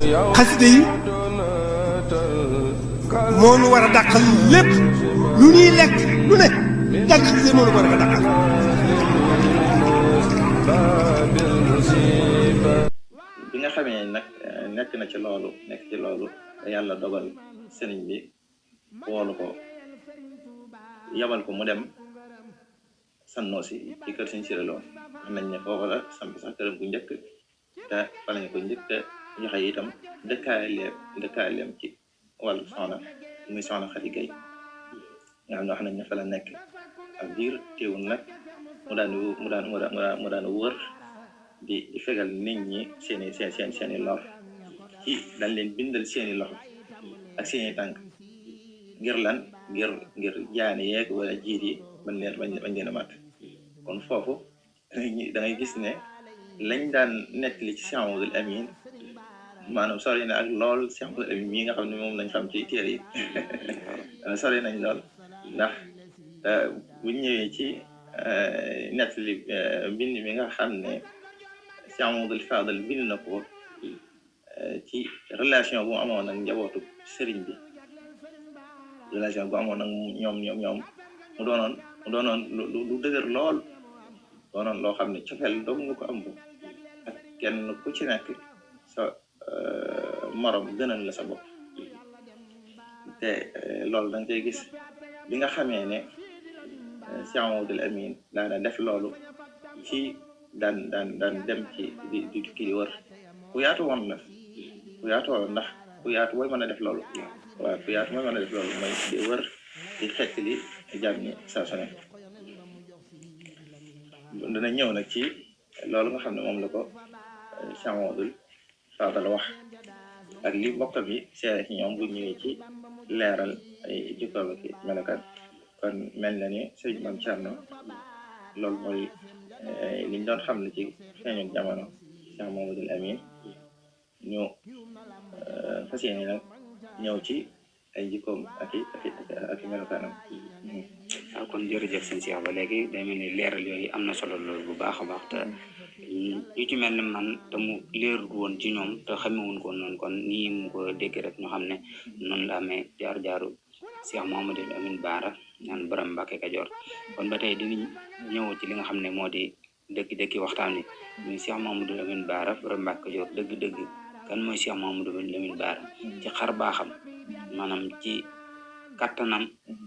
xasida yi moo nu war a dàqal lépp lu ñuy lekk lu ne jàng xasida yi moo nu war a dàqal. bi nga xamee nag nekk ci loolu yàlla dogal sëriñ bi woolu ko yabal ko mu dem Sannoosi ci kër Sëriñ Siré Lo wax nañ ne foofu la samp sax këram bu njëkk te fa lañ ko njëkk te joxe itam dëkkaaleem ci wàllu soxna muy soxna Xadi Gay nga xam ne wax nañ ne fa la nekk ak diir teewul nag mu daan wër di fegal nit ñi seeni lor ci dañ leen bindal seeni loxo ak seeni tànk ngir lan ngir jaani yeeg wala jiit yi bañ leen a mat kon foofu da ngay gis ne lañ daan nettali ci Cheikh Mouhamadoul Amine maanaam sori na ak lool Cheikh Mouhamadoul Amine mii nga xam ne moom lañ xam ci téere yi sori nañ lool ndax buñ ñëwee ci nettali mbind mi nga xam ne Cheikh Mouhamadoul Fadal bind na ko ci relation bu mu amoon ak njabootu sëriñ bi relation bu amoon ak ñoom mu doonoon lu dëgër lool doonoon loo xam ne cofeel doog nga ko ëmb ak kenn ku ci nekk sa morom gënal la sa bopp te loolu da nga koy gis bi nga xamee ne Cheikh Mouhamadoul Amine daana def loolu ci daan dem ci di tukki di wër ku yaatu woon la ndax ku yaatu mooy mën a def loolu waaw ku yaatu mooy mën a def loolu mooy di wër di xett li jàmm ñi saa su ne dana ñëw nag ci loolu nga xam ne moom la ko Cheikh Mouhamadoul Fadal wax ak li mbokkam yi seere ci ñoom bu ñëwee ci leeral ay jikkoom ak melokaan kon mel na ni sëñ Maam Cerno loolu mooy liñ doon xam ne ci feeñu jamono Cheikh Mouhamadoul Amine ñu fas yéene nag ñëw ci ay jikkoom ak melokaanam. waaw kon jërëjëf sëñ Cheikh ba léegi day mel ni leeral yooyu am na solo loolu bu baax a baax te ñu ci mel ni man te mu leerul woon ci ñoom te xamewuñ ko noonu kon nii mu ko dégg rek ñu xam ne noonu la amee jaar-jaaru Cheikh Mouhamadoul Amine Bara ñaan borom Mbàkke Kajoor kon ba tey dinañ ñëw ci li nga xam ne moo di dëgg-dëgg waxtaan wi muy Cheikh Mouhamadoul Amine Bara borom Mbàkke Kajoor dëgg-dëgg kan mooy Cheikh Mouhamadoul Amine Bara ci xar baaxam maanaam ci kattanam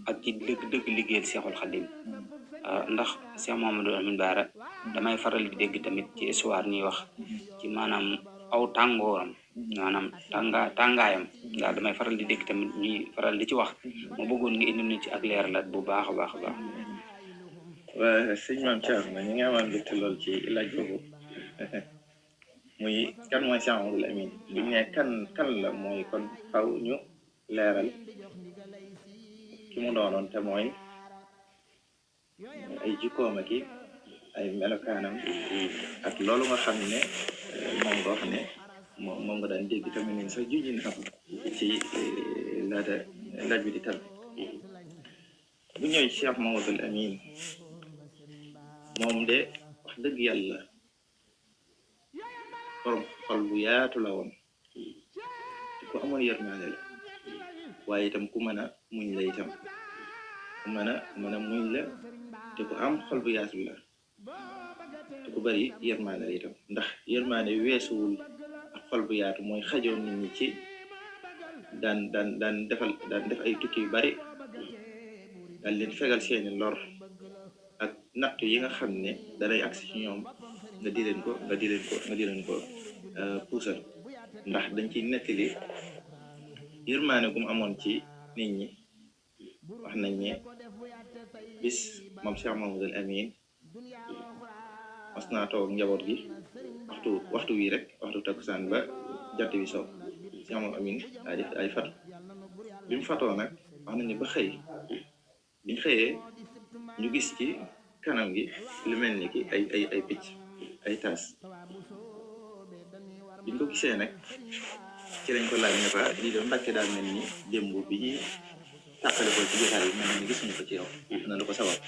ak ci dëgg-dëgg liggéeyal Cheikhul Khadim ndax Cheikh Mouhamadoul Amine Bara damay faral di dégg tamit ci histoire ñuy wax ci maanaam aw tàngooram maanaam tàngaayam daal damay faral di dégg tamit ñuy faral di ci wax ma bëggoon nga indi ñu ci ak leer la bu baax a baax a baax. waaw sëñ Maam Cerno ñi nga amoon mbégte lool ci laaj boobu muy kan mooy Cheikh Mouhamadoul Amine bu ñu nee kan la mooy kon xaw ñu leeral ki mu doonoon te mooy ay jikkoom ak ay melokaanam ak loolu nga xam ne moom nga wax ne moom nga daan dégg tamit ni sax juñu xam ci laaj bi di tab bu ñëwee ci Cheikh Mouhamadoul Amine moom de wax dëgg yàlla borom xol bu yaatu la woon te ku amoon yërmaande la waaye itam ku mën a muñ la itam ku mën a muñ la te ku am xol bu yaatu la te ku bari yërmaande la itam ndax yërmaande weesuwul ak xol bu yaatu mooy xajoon nit ñi ci daan def ay tukki yu bari daal leen fegal seeni lor ak nattu yi nga xam ne danay agsi ci ñoom nga di leen ko puusal ndax dañ ci nettali yërmaane gu mu amoon ci nit ñi wax nañ ne bis moom Cheikh Mouhamadoul Amine mas naa toog njaboot gi waxtu wi rek waxtu takkusaan ba jant bi soo Cheikh Mouhamadoul Amine daa def ay fatu bi mu fatoo nag wax nañ ne ba xëy biñ xëyee ñu gis ci kanam gi lu mel ni ki ay picc ay taas biñ ko gisee nag ci lañ ko laaj ne fa lii de Mbàkke daal mel ni démb bi ñuy tàqale ko ci jotaay yi mel ni gisuñu ko ci yow na lu ko sabab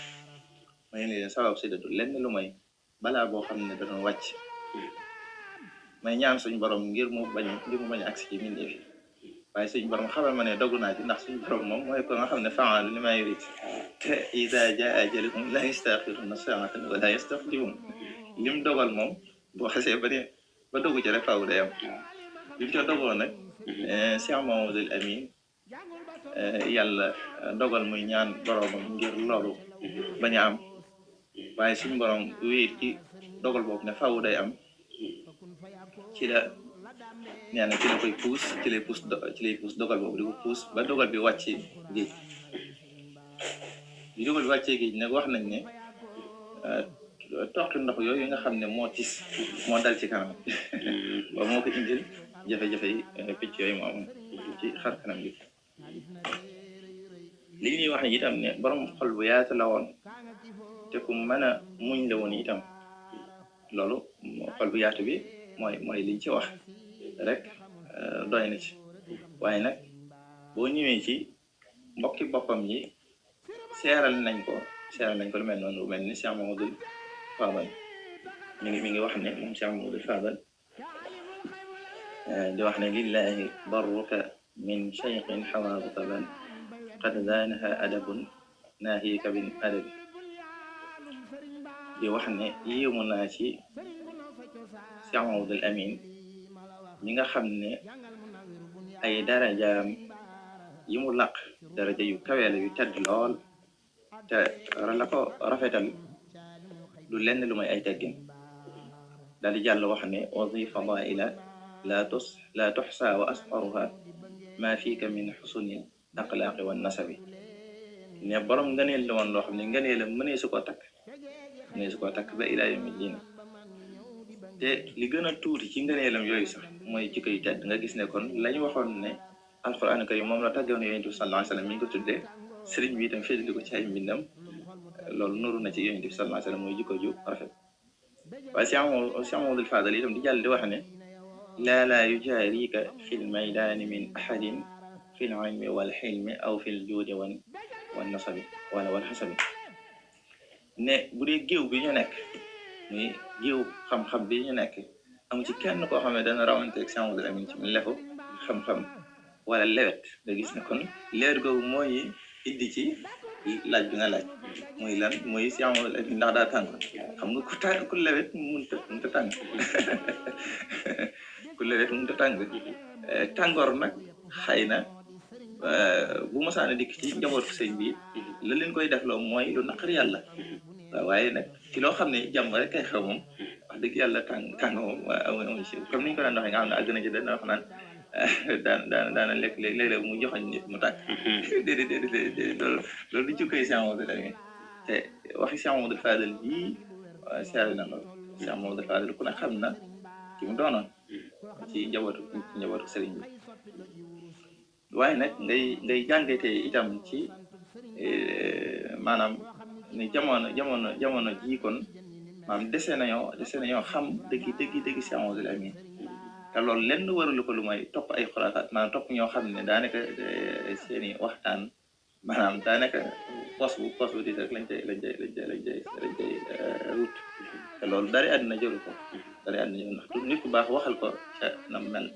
ma ne leen sabab si dadu lenn lu may balaa boo xam ne danoon wàcc may ñaan suñu borom ngir mu bañ agsi ci mbindeef yi waaye suñu borom xamal ma ne dogu naa ci ndax suñu borom moom mooy ko nga xam ne fa'aalu limaa yuriid te izaa jaa ajaluhum laa yasta'xiruuna saa'atan wa laa yastaqdimuun lim dogal moom boo xasee ba dogu ci rek faaw day am lim ca dogoo nag Cheikh Mamadou Amin yàlla dogal muy ñaan boromam ngir loolu bañ a am waaye suñu borom wéet ci dogal boobu ne faaw day am ci la nee na ci la koy puus ci lay puus dogal boobu di ko puus ba dogal bi wàcce géej bi dogal bi wàccee géej nag wax nañ ne toxtu ndox yooyu nga xam ne moo tis moo dal ci kanam ba moo ko indil jafe-jafe yi picc yooyu moo am ci xar kanam gi li ñuy wax ne itam ne borom xol bu yaatu la woon te ku mën a muñ la woon itam loolu xol bu yaatu bi mooy liñ ci wax rek doy na ci waaye nag boo ñëwee ci mbokki boppam yi seeral nañ ko lu mel noonu lu mel ni Cheikh Mamadou Fadal mi ngi wax ne moom Cheikh Mamadou Fadal di wax ne lillahi darruka min cheikhin xawa rutaban qad zaanaha adabun naahika bin adabi di wax ne yéemu naa ci Cheikh Mamadou Amin ñi nga xam ne ay darajaam yi mu laq daraja yu kawe la yu tedd lool te la ko rafetal du lenn lu may ay teggin daal di jàll wax ne wazifa daila la tuxsa wa asqaruha ma fiika min xusuni axlaaqi wa nasabi ne borom ngëneel la woon loo xam ne ngëneel la mënee su koo takk ba ila yawmi diin te li gën a tuuti ci ngëneelam yooyu sax mooy jikko yu tedd nga gis ne kon la ñu waxoon ne alquran karim moom la tàggoon yonent bi sallallahu alayhi wa sallam mi ngi ko tuddee sëriñ bi itam féetli ko ci ay mbindam loolu nuru na ci yonent bi sallallahu alayhi wa sallam mooy jikko ju rafet waaye Cheikh Mamadou Fadal itam di jàll di wax ne laa yujaarika fil maydaani min ahadin fil ilmi wal xilmi aw fil juudi wan nasabi wala wal xasabi ne bu dee géew bi ñu nekk muy géew xam-xam bi ñu nekk amu ci kenn koo xam ne dana rawanteeg Cheikh Mamadou Amin ci lefu xam-xam wala lewet nga gis ne kon leer googu mooy indi ci laaj bi nga laaj muy lan muy Cheikh Mamadou Amin ndax daa tàng xam nga ku lewet mënut a tàng ku lewet mënut a tàng tàngoor nag xëy na bu mosaana dikk ci njabootu sëñ bi la leen koy def loo mooy lu naqar yàlla waaw waaye nag ci loo xam ne jàmm rek kay xew moom wax dëgg yàlla tàng moom amuñu si comme ni ñu ko daan waxee nga xam ne àgg na ci dana wax naan daana lekk léeg-léeg mu joxoñ nit mu tàkk déedéet loolu du jukkoy Cheikh Mamadou Amin te waxi Cheikh Mamadou Fadal bii seere na loolu Cheikh Mamadou Fadal ku ne xam na ci mu doonoon ci njabootu sëriñ bi waaye nag ngay jàngatee itam ci maanaam ni jamono ji kon maanaam dese nañoo xam dëgg Cheikh Mamadou Amin te loolu lenn waralu ko lu may topp ay xuraafaat maanaam topp ñoo xam ne daanaka seeni waxtaan maanaam daanaka pos bu diis rek lañ cay wut te loolu dari àddina jëru ko ndax nit ku baax waxal ko ca na mel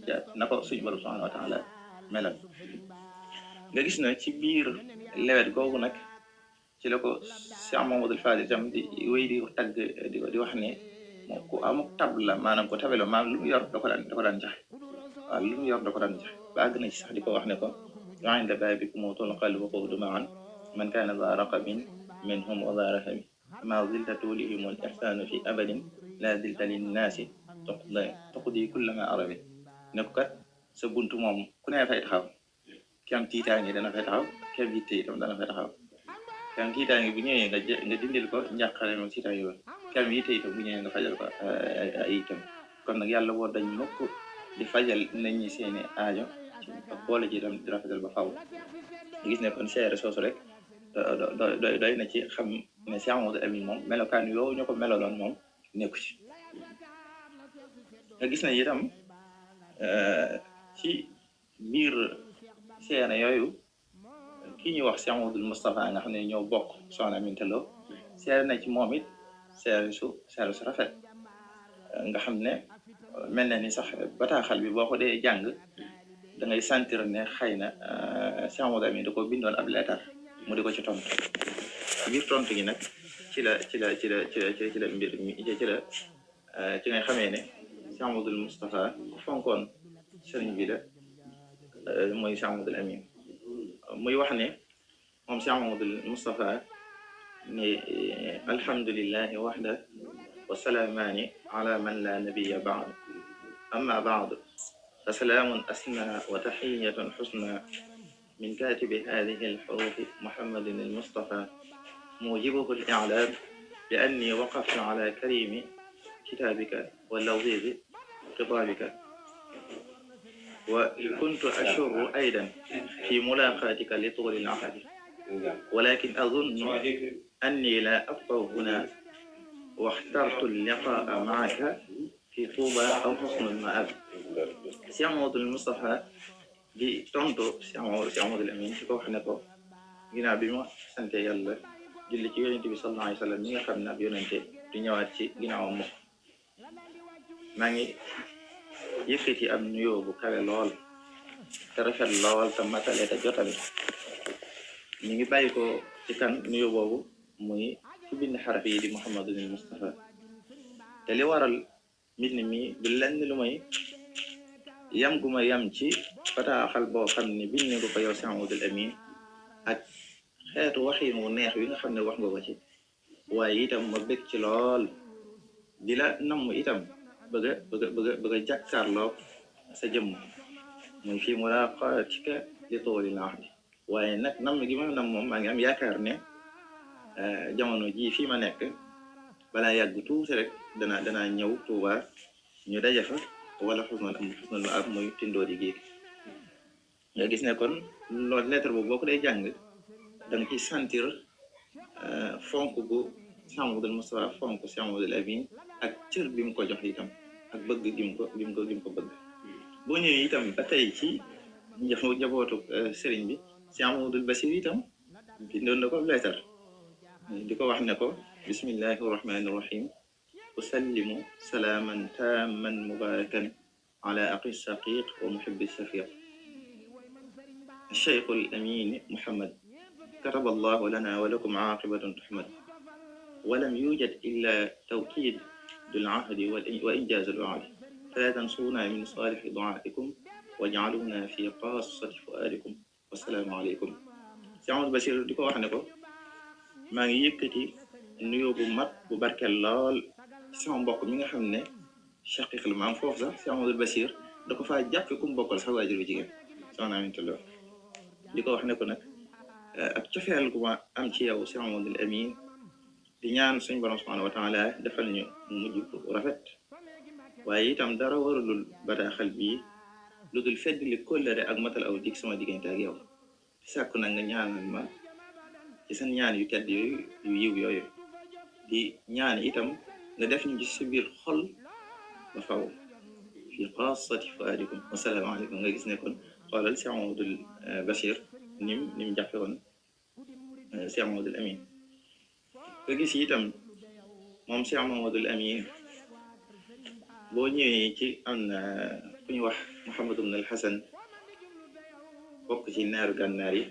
ca na ko suñu borom subhanahu wa taala melal nga gis na ci biir lewet googu nag ci la ko Cheikh Mamadou Fadil itam di wéy di tagg di wax ne moom ku amuk tab la maanaam ko tabelo maanaam lu mu yor da ko daan joxe waaw lu mu yor da ko daan joxe ba àgg na ci sax di ko wax ne ko inda baabikum tulqal wuquudu maan man kaana daa raqabin minhum wa daa rahami ma zilta tuulihim al ihsaanu fi abadin la zilta linnaasi tuqdi kulla ma arabi ne ko kat sa buntu moom ku ne fay taxaw ki am tiitaange dana fay taxaw ki am yitte itam dana fay taxaw ki am tiitaange bu ñëwee nga dindil ko njàqare moom tiitaange woon ki am yitte itam bu ñëwee nga fajal ko ay itam kon nag yàlla boo dañ mukk di fajal nañ ñi seeni aajo boole ji itam di rafetal ba faw gis ne kon seere soosu rek doy na ci xam ne Cheikh Mamadou Amin moom melokaan yow ñu ko meloloon moom nekku ci nga gis ne itam ci biir seere yooyu kii ñuy wax Cheikh Mamadou Moustapha nga xam ne ñoo bokk Soxna Aminta Lo seere na ci moom it seere su rafet nga xam ne mel na ni sax bataaxal bi boo ko dee jàng da ngay sentir ne xëy na Cheikh Amadou Amine da ko bindoon ab leetar mu di ko ci tontu ci biir tontu gi nag ci la mbir mi ci ngay xamee ne Cheikh Amadou Moustapha ku fonkoon sëriñ bi la mooy Cheikh Amadou Amine muy wax ne moom Cheikh Amadou Moustapha ne alhamdulillahi waxda wa salaamaani ala man la nabiya baad amma baad fa salaamun asna wa taxiyatun xusna min katibi hadihi alxurufi muhammadin almustafa mujibuhu al-i'laam bi anni waqaftu ala karimi kitaabika wa lawzizi xitaabika wa kuntu ashurru aydan fi mulaqaatika li tuuli al-ahadi walakin azunnu anni la abqaw huna واخترت اللقاء معك في طوبى أو حسن المآب Cheikh Amadou Moustapha di tontu Cheikh Amadou Amine ci ko wax ne ko ginnaaw bi ma sante yàlla julli ci yonente bi sallallahu alayhi wa sallam mi nga xam ne ab yonente du ñëwaat ci ginnaawam mukk maa ngi yëkkati am nuyoo bu kawe lool te rafet lool te matale te jotale ñu ngi bàyyi ko ci kan nuyoo boobu muy ku bind xaraf yi di Mouhamadou Moustapha te li waral mbind mi du lenn lu may yam gu ma yam ci bataaxal boo xam ne bind ko yow Cheikh Amadou Amine ak xeetu waxin wu neex wi nga xam ne wax nga ko ci waaye itam ma bëgg ci lool di la namm itam bëgg a jàkkaarloo sa jëmm muy fii mulaqaatika li tuuli al-ahdi waaye nag namm gi ma nam moom maa ngi am yaakaar ne jamono ji fii ma nekk balaa yàgg tuuti rek danaa ñëw Tuuba ñu daje fa wala xusnal ma ab muy tindoori géej nga gis ne kon loolu lettre boobu boo ko day jàng da nga ciy sentir fonk gu Cheikh Amadou Moustapha fonk Cheikh Amadou Amine ak cër bi mu ko jox itam ak bëgg gi mu ko bëgg boo ñëwee itam ba tey ci njabootu sëriñ bi Cheikh Amadou Bassir itam bindoon na ko lettre di ko wax ne ko bismillahi rahmani rahim usallimu salaaman taamman mubarakan ala aqi saqiq wa muhibbi safiq الشيخ الأمين محمد كتب الله لنا ولكم عاقبة تحمد ولم يوجد إلا توكيد للعهد وإنجاز الوعد فلا تنسونا من صالح دعائكم واجعلونا في قاصة فؤادكم والسلام عليكم Cheikh Amadou Bassir di ko wax ne ko maa ngi yëkkati nuyoo bu mat bu barkeel lool sama mbokk mi nga xam ne shaqiq la maam foofu sax Cheikh Amadou Bassir da ko faa jàppe ku mu bokkal sax waajur bu jigéen soxna Aminta Lo di ko wax ne ko nag ak cofeel gu ma am ci yow Cheikh Amadou Amine di ñaan suñu borom subhanahu wa taala defal ñu mujj bu rafet waaye itam dara warulul bataaxal bii lu dul fedd li kóllëre ak matal aw dig sama diggante ak yow sàkku na nga ñaanal ma ci seen ñaan yu tedd yooyu yu yiw yooyu di ñaan itam nga def ñu ci sa biir xol ba faw fi xaasati fuaadikum wasalaamu aleykum nga gis ne kon xoolal Cheikh Amadou Bassir nim jàppe woon Cheikh Amadou Amine nga gis itam moom Cheikh Amadou Amine boo ñëwee ci am na ku ñu wax Mouhamadou ibn al-Hasan bokk ci naaru gànnaar yi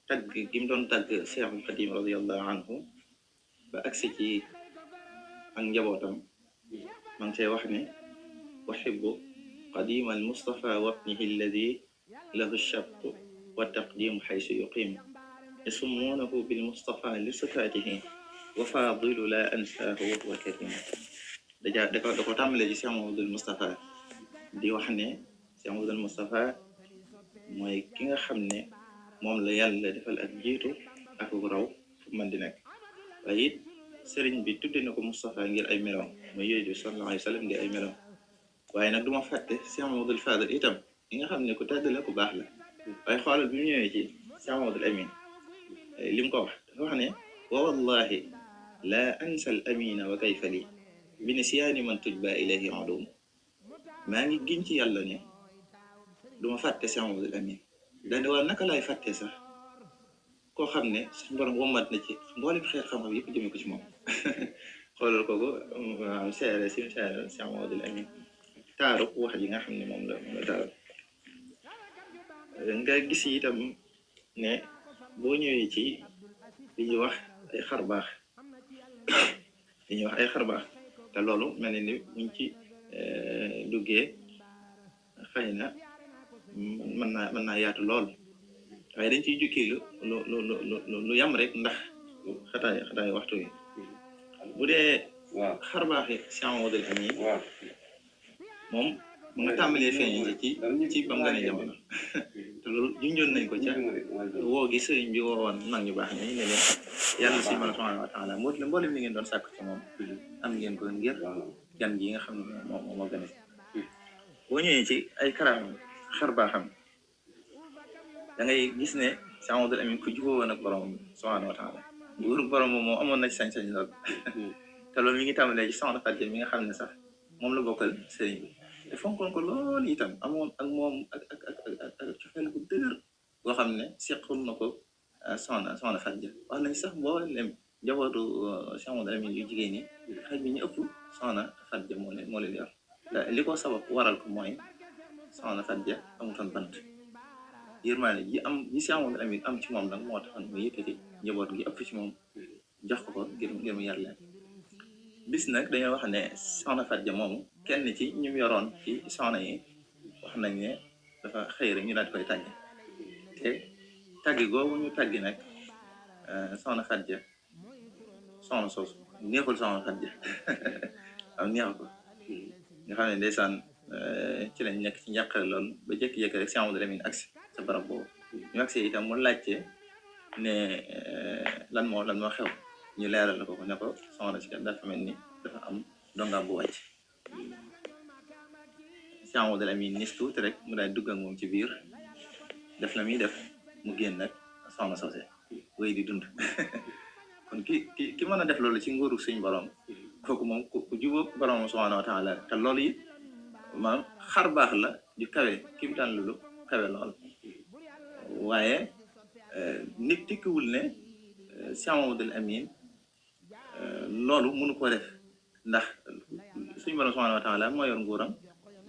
tagg gi mu doon tagg Cheikhul Xadim radiyallahu anhu ba agsi ci ak njabootam ma ngi say wax ne uhibbu qadim al Mustafa wabnihi alladi lahu shabtu wa taqdimu xaysu yuqim yasumuunahu bil Mustafa li sifaatihi wa faadilu la ansaahu wa huwa karim da ko tàmbale ci Cheikh Amadou Moustapha di wax ne Cheikh Amadou Moustapha mooy ki nga xam ne moom la yàlla defal ak jiitu ak raw fu mën di nekk waaye it sëriñ bi tudde na ko Moustapha ngir ay meloom mooy yooyu bi sallallahu alayhi wa sallam ngir ay meloom waaye nag duma fàtte Cheikh Amadou Fadal itam ki nga xam ne ku tedd la ku baax la waaye xoolal bi mu ñëwee ci Cheikh Amadou Amine li mu ko wax dafa wax ne wa wallahi la ansa al amina wa kayfa li bi nisyaani man tujba ilayhi ulum maa ngi giñ ci yàlla ne duma fàtte Cheikh Amadou Amine daane waa naka laay fàttee sax koo xam ne suñu borom womat na ci mboolem xeet xam-xam yëpp jëmee ko ci moom xoolal kooku maanaam seere si seere Cheikh Mamadou Amin taaru wax ji nga xam ne moom la taaru nga gis itam ne boo ñëwee ci li ñuy wax ay xarbaax te loolu mel ni buñ ci duggee xëy na mën naa yaatu lool waaye dañ ciy jukki lu yam rek ndax xataay waxtu yi bu dee xarbaaxi Cheikh Mamadou Amin moom mu nga tàmbalee feeñ ci bam nga ne jamono te loolu junjoon nañ ko ca woo gi sëriñ bi woowoon mag ñu baax ñi ne leen yàlla si mala subhanahu wa taala mboolem li ngeen doon sàkk ci moom am ngeen ko ngir gan gi nga xam ne moo gën a boo ñëwee ci ay karaam xarbaaxam da ngay gis ne Cheikh Mamadou Amin ku jubóo woon ak borom subhanahu wa taala nguuru borom moom amoon na ci sañ-sañ lool te loolu mi ngi tàmbalee ci soxna Fatou mi nga xam ne sax moom la bokkal sëriñ bi te fonkoon ko loolu itam amoon ak moom ak cofeel bu dëgër boo xam ne sequl na ko soxna Fatou wax nañ sax mboolem njabootu Cheikh Mamadou Amin yu jigéen ñi xëy bi ñu ëpp soxna Fatou moo leen yor li ko sabab waral ko mooy soxna Fatou amutoon bant yërmaane ji Cheikh Mamadou Amin am ci moom nag moo taxoon mu yëkkati njaboot gi ëpp ci moom jox ko ngir mu yar leen bis nag dañoo wax ne soxna Fatou moomu kenn ci ñu yoroon ci soxna yi wax nañ ne dafa xëy rek ñu daal di koy tàgge te tàgge googu ñu tàgge nag soxna Fatou soxna soosu neexul soxna Fatou am neexu ko nga xam ne ndeysaan ci lañ nekk ci njàqare lool ba jékki-jékki rek Cheikh Mamadou Amin agsi sa barab boobu ñu agsi itam mu laajte ne lan moo xew ñu leeral la ko ne ko soxna si kat dafa mel ni dafa am dongaam bu wàcc Cheikh Mamadou Amin nis tuuti rek mu daal dugg ak moom ci biir def la muy def mu génn nag soxna soose wéy di dund kon ki mën a def loolu ci nguuru suñ borom kooku moom ku jubóog borom subhanahu wa taala te loolu it maanaam xar baax la ju kawe ki mu daan loolu kawe lool waaye nit tikkiwul ne Cheikh Mamadou Amin loolu mënu ko def ndax suñu borom subhanahu wa taala moo yor nguuram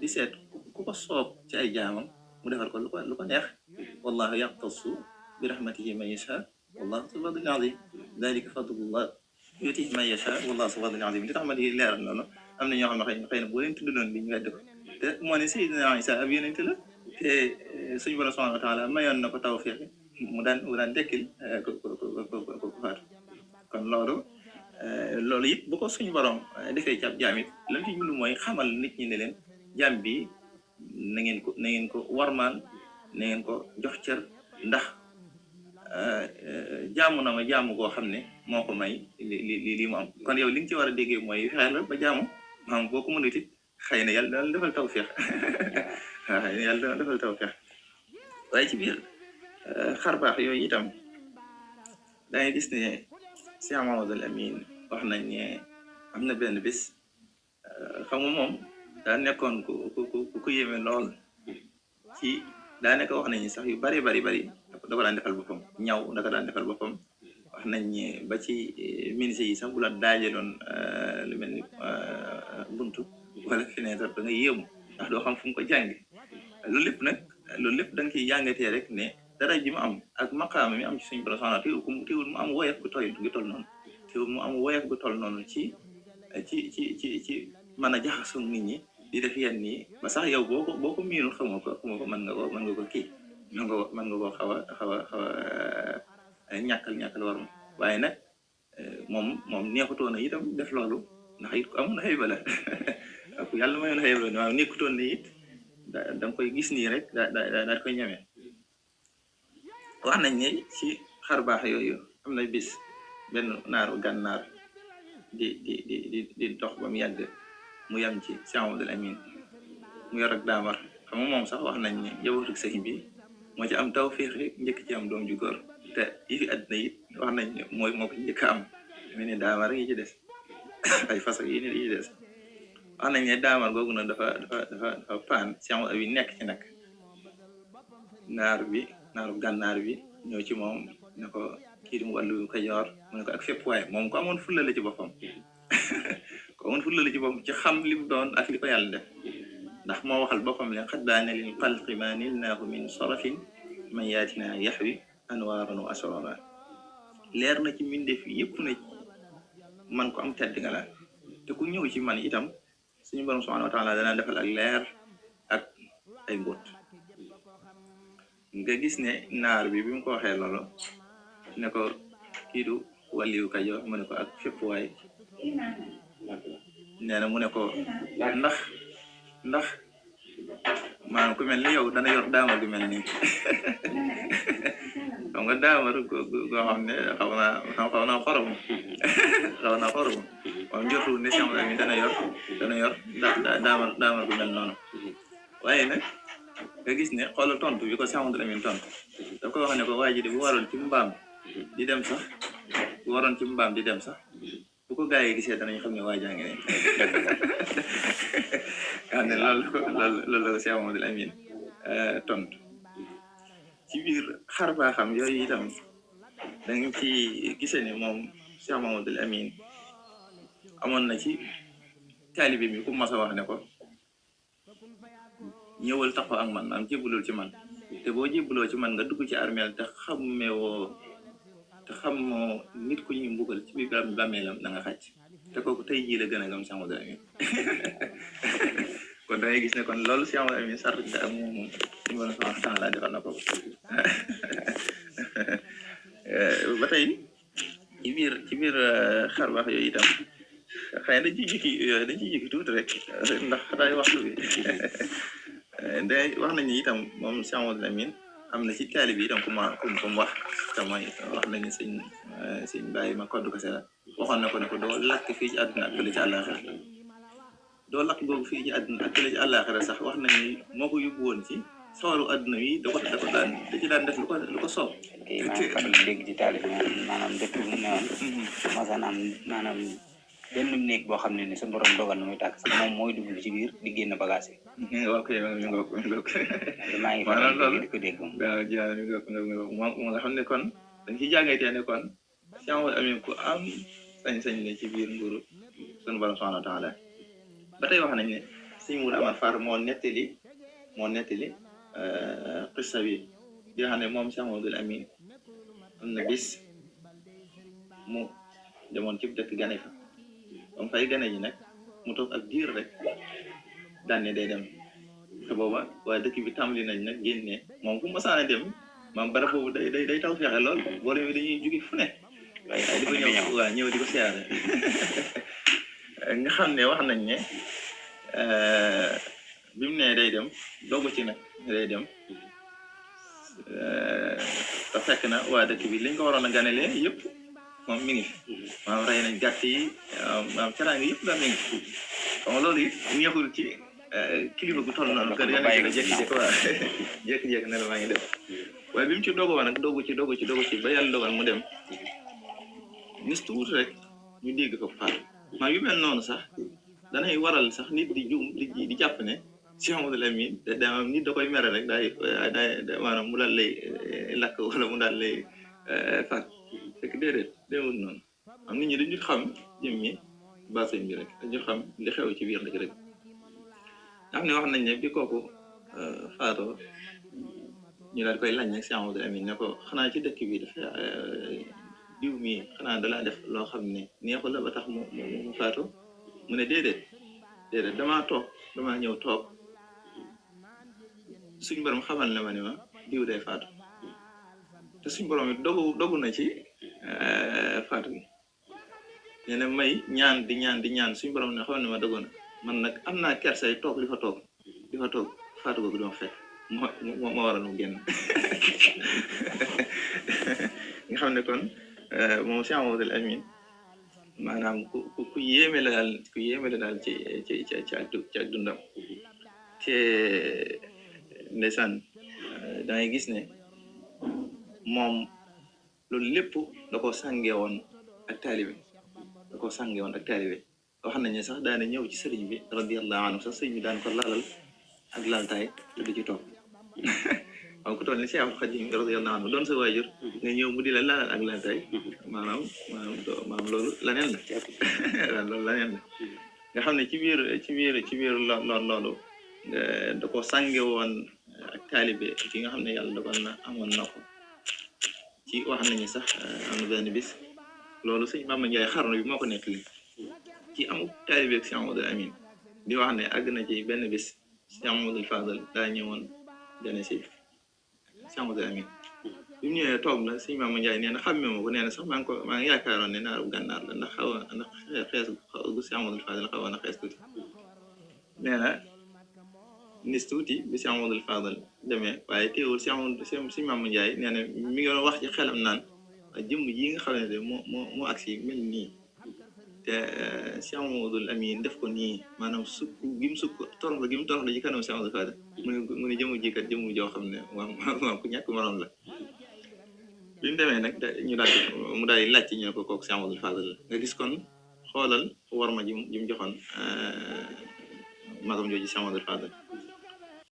di seet ku ko soob ci ay jaamam mu defal ko lu ko neex wallahu yaqtasu bi rahmatihi man yasha wallahu zu fadlin azim dalika fadlullah yutihi man yasha wallahu zu fadlin azim li tax ma di leeral noonu am na ñoo xam ne xëy na boo leen tudd noonu bi ñu weddi ko te moo ne Seydina Isa ab yonent la te suñu borom subhanahu wa taala mayoon na ko tawfiq mu daan dekkil ko faatu kon loolu it bu ko suñu borom defee ci ab jaam it lan ci jublu mooy xamal nit ñi ne leen jaam bi na ngeen ko warmaan na ngeen ko jox cër ndax jaamu na ma jaamu koo xam ne moo ko may li mu am kon yow li nga ci war a déggee mooy fexeel ba jaamu maanaam boo ko mënut it xëy na yàlla dana defal tawfeex waaye ci biir xar baax yooyu itam dangay gis ne Cheikh Mamadou Amin wax nañ ne am na benn bis xam nga moom daa nekkoon ku yéeme lool ci daa nekk wax nañu sax yu bari da ko daan defal boppam ñaw da ko daan defal boppam wax nañ ne ba ci ministre yi sax bu la daajeloon lu mel ni buntu wala fenêtre da nga yéemu ndax doo xam fu mu ko jànge loolu lépp da nga ciy jàngatee rek ne dara ji mu am ak maqaama mi am ci suñu borom subhanahu teewul mu am woyof gu toll noonu teewul mu am woyof gu toll noonu ci mën a jaxasoo nit ñi di def yenn nii ba sax yow boo ko miinul xamoo ko mën nga ko kii mën nga ko xaw a ñàkkal war ma waaye nag moom neexutoon na itam def loolu ndax it ku amoon xëyba la ku yàlla mayoon xëyba la waaw nekkutoon na it da nga koy gis nii rek daal koy ñemee wax nañ ne ci xar baax yooyu am na bis benn naaru gànnaar di dox ba mu yàgg mu yam ci Cheikh Mamadou Amin mu yor ak daamar xam nga moom sax wax nañ ne njabootu sëriñ bi moo ci am tawfeex njëkk ci am doom ju góor te yi fi àddina it wax nañ ne moo ko njëkk a am mu ne daamar yi ci des ay façon yi ci des wax nañ ne daamar googu nag dafa paan Cheikh Mamadou Amin nekk ci nag naaru gànnaar bi ñëw ci moom ne ko kii di mu wàllu Kajoor mu ne ko ak fépp waaye moom ko amoon fulla la ci boppam ko amoon fulla la ci boppam ci xam li mu doon ak li ko yàlla def ndax moo waxal boppam ne xat baana lil xalqi ma nilnaahu min sarafin man yaatina yaxwi anwaaran wa asrara leer na ci mbindeef yëpp ne man ko am tedd nga la te ku ñëw ci man itam suñu borom subhanahu wa taala dana defal ak leer ak ay mbóot nga gis ne naar bi mu ko waxee loolu ne ko kii du waliyu Kajoor mu ne ko ak fépp waay nee na mu ne ko ndax maanaam ku mel ni yow dana yor daamar gu mel nii xam nga daamar goo xam ne xaw naa xorom moom njortu ne Cheikh Mouhamed dana yor daamar gu mel noonu waaye nag nga gis ne xoolal tontu bi ko Cheikh Mouhamed tontu da ko wax ne ko waa ji de bu waroon ci mbaam di dem sax bu ko gaa yi gisee danañ xam ne waa jaa ngi ne xam ne loolu la ko Cheikh Mouhamed Amin tontu ci biir xar baaxam yooyu itam danga ci gisee ni moom Cheikh Mouhamed Amin amoon na ci taalibe mi ku mas a wax ne ko ñëwal taxaw ak man am jébbalul ci man te boo jébbaloo ci man nga dugg ci armeel te xamoo nit ku ñuy mbugal ci biir bàmmeelam da nga xàcc te kooku tey jii la gën a gëm Cheikh Mouhamed Amin kon da ngay gis ne kon loolu Cheikh Mouhamed Amin sart ak moom suñu mën a soxla temps laa defal na ko ba tey ci biir xar baax yooyu itam xëy na dañ ciy jukki tuuti rek ndax xataay waxtu bi day wax nañu itam moom Cheikh Mouhamed Amin am na ci taalibe bi itam ku mu wax te mooy wax nañu sëñ bàyyi ma koddu ko se la waxoon na ko ne ko doo lakk fii ci àdduna ak fële ci àllaaxira doo lakk googu fii ci àdduna ak fële ci àllaaxira sax wax nañu moo ko yóbbu woon ci sawaru àdduna yi da ci daan def lu ko soob. maanaam dégg ci taalibe maanaam dëkk bu mu newoon maanaam benn néeg boo xam ne ni sa borom dogal na muy tàkk sax moom mooy dugg ci biir di génn bagage yi. ok maa ngi faral di ko dégg moom nga xam ne kon dañ ci jàngatee ne kon Cheikh Mouhamed Amin ku am sañ-sañ ne ci biir nguuru sunu borom subhanahu wa taala ba tey wax nañ ne sëñ Mourou Amar Fall moo nettali qissa bi di xam ne moom Cheikh Mouhamed Amin am na bis mu demoon ci dëkk gane fa moom fay gane ji nag mu toog ak diir rek daan ne day dem te booba waaye dëkk bi tàmbali nañ nag génne moom ku masaana dem maam barab boobu day taw feexe lool boo demee dañuy jóge fu ne waaye di ko ñëw di ko siyaare nga xam ne wax nañ ne bi mu ne day dem doogu ci nag day dem te fekk na waa dëkk bi liñ ko waroon a ganelee yëpp moom mi ngi fi maanaam rey nañ gàtt yi maanaam teraanga yëpp daal mi ngi fi xam loolu it ñeexul ci kilifa gu toll noonu que da nga jékki-jékki ne la maa ngi def waaye bi mu ci doogoo nag doogu ci ba yàlla dogal mu dem gis tuuti rek ñu dégg ko faat maa yu mel noonu sax danay waral sax nit di juum di jàpp ne Cheikh Mouhamed Amin nit da koy mere rek daay maanaam mu daal lay lakk wala mu daal lay faat fekk déedéet déewul noonu am nit ñi dañu xam jëm ñi baseñ bi rek dañu xam li xew ci biir dëkk rek nga xam ne wax nañ ne bi kooku faatoo ñu daal koy laaj nag Cheikh Mouhamed Amin ne ko xanaa ci dëkk bi dafa diw mi xanaa dalaa def loo xam ne neexul la ba tax mu faatoo mu ne déedéet damaa ñëw toog suñ borom xamal na ma ne ma diw day faatu te suñ borom it dogu na ci faatu gi nee na may ñaan di ñaan suñ borom ne xam ne ma dogu na man nag am naa kersay toog di fa toog faatu googu dama fekk moo waral mu génn nga xam ne kon moom Cheikh Mouhamed Amin maanaam ku yéeme la daal ci ak dundam te ndeysaan da ngay gis ne moom loolu lépp da ko sànge woon ak taalibe wax nañ ne sax daana ñëw ci sëriñ bi radiyallahu anhu sax sëriñ bi daan ko lalal ak laltaay te du ci toog waaw ku toll ni Seexul Xadiim radiyallaahu anhu doon sa waajur nga ñëw mu di la lalal ak la tey maanaam loolu laneen la loolu laneen la nga xam ne ci biir loolu da ko sànge woon ak taalibe ki nga xam ne yàlla dogal na amoon na ko ci wax nañu sax am na benn bis loolu sëñ Bamba Njaay xarnu bi moo ko nettali ci amuk taalibe ak Cheikh Amadou Amin di wax ne àgg na ci benn bis Cheikh Amadou Fadal daa ñëwoon dene si Cheikh Amadou Amin bi mu ñëwee toog na sëñ Bamba Njaay nee na xàmme ma ko nee na sax maa ngi yaakaaroon ne naaru gànnaar la ndax xees gu Cheikh Amadou Fadal xawoon na xees tuuti nee na nis tuuti bi Cheikh Amadou Fadal demee waaye teewul sëñ Bamba Njaay nee na mi ngi wax ci xelam naan jëmm ji nga xam ne de moo agsi mel nii te Cheikh Amadou Amin def ko nii maanaam sukk gi mu sukk toroxlu gi mu toroxlu ci kanam Cheikh Amadou Fadal mu ne jëmm ji kat jëmm joo xam ne moom ku ñàkk morom la bi mu demee nag mu daal di laajte ñu ne ko kooku Cheikh Amadou Fadal la nga gis kon xoolal war ma ji mu joxoon magam jooju Cheikh Amadou Fadal